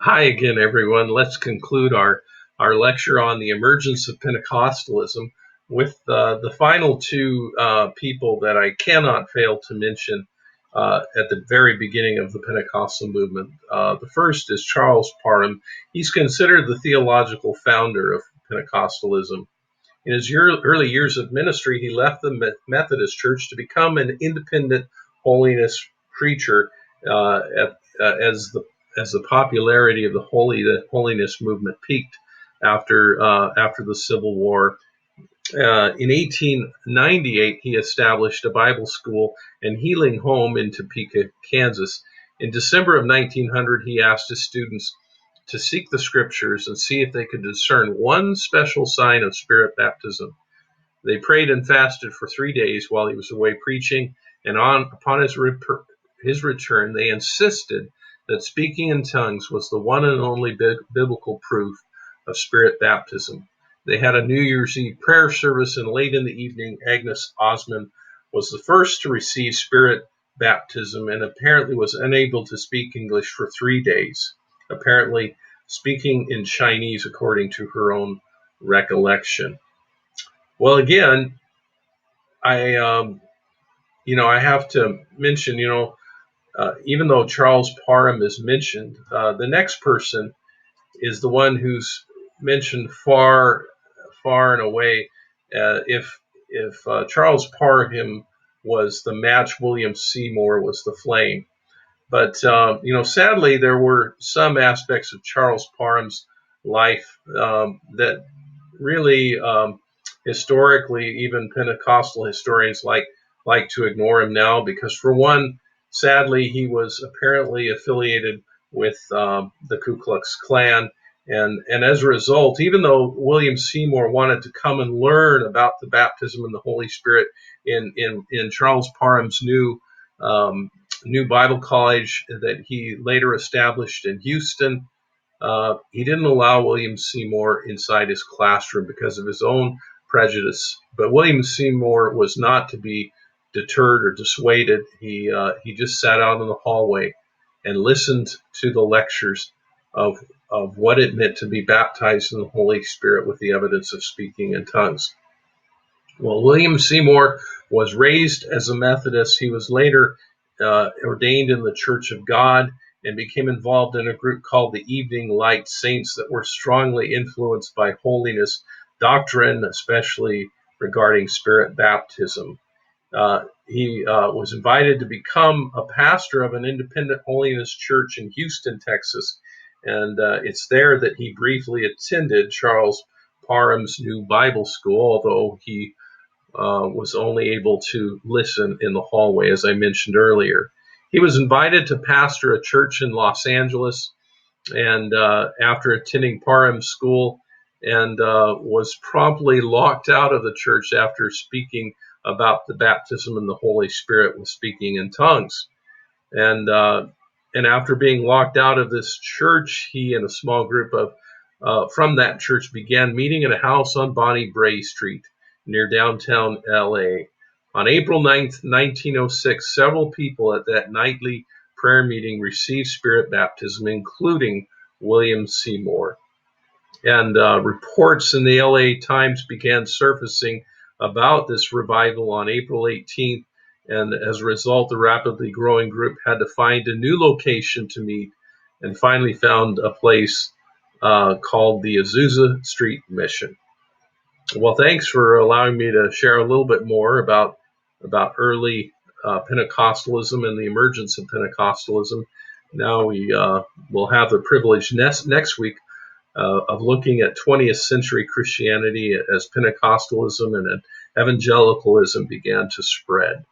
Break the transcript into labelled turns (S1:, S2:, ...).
S1: Hi again, everyone. Let's conclude our lecture on the emergence of Pentecostalism with the final two people that I cannot fail to mention at the very beginning of the Pentecostal movement. The first is Charles Parham. He's considered the theological founder of Pentecostalism. In his early years of ministry, he left the Methodist Church to become an independent holiness preacher as the popularity of the holiness movement peaked after the Civil War. In 1898, he established a Bible school and healing home in Topeka, Kansas. In December of 1900, he asked his students to seek the scriptures and see if they could discern one special sign of spirit baptism. They prayed and fasted for 3 days while he was away preaching, and upon his return, they insisted that speaking in tongues was the one and only biblical proof of spirit baptism. They had a New Year's Eve prayer service, and late in the evening, Agnes Osmond was the first to receive spirit baptism and apparently was unable to speak English for 3 days, apparently speaking in Chinese according to her own recollection. Well, again, I have to mention, even though Charles Parham is mentioned, the next person is the one who's mentioned far and away. If Charles Parham was the match, William Seymour was the flame. But sadly, there were some aspects of Charles Parham's life that really, historically, even Pentecostal historians like to ignore him now, because for one, sadly, he was apparently affiliated with the Ku Klux Klan. And as a result, even though William Seymour wanted to come and learn about the baptism in the Holy Spirit in Charles Parham's new Bible college that he later established in Houston, he didn't allow William Seymour inside his classroom because of his own prejudice. But William Seymour was not to be deterred or dissuaded. He just sat out in the hallway and listened to the lectures of what it meant to be baptized in the Holy Spirit with the evidence of speaking in tongues. Well, William Seymour was raised as a Methodist. He was later ordained in the Church of God and became involved in a group called the Evening Light Saints that were strongly influenced by holiness doctrine, especially regarding spirit baptism. He was invited to become a pastor of an independent holiness church in Houston, Texas, and it's there that he briefly attended Charles Parham's new Bible school, although he was only able to listen in the hallway, as I mentioned earlier. He was invited to pastor a church in Los Angeles, and after attending Parham's school, and was promptly locked out of the church after speaking about the baptism in the Holy Spirit with speaking in tongues. And after being locked out of this church, he and a small group from that church began meeting at a house on Bonnie Bray Street near downtown LA. On April 9th, 1906, several people at that nightly prayer meeting received spirit baptism, including William Seymour. And reports in the LA Times began surfacing about this revival on April 18th. And as a result, the rapidly growing group had to find a new location to meet and finally found a place called the Azusa Street Mission. Well, thanks for allowing me to share a little bit more about early Pentecostalism and the emergence of Pentecostalism. Now we will have the privilege next week of looking at 20th century Christianity as Pentecostalism and evangelicalism began to spread.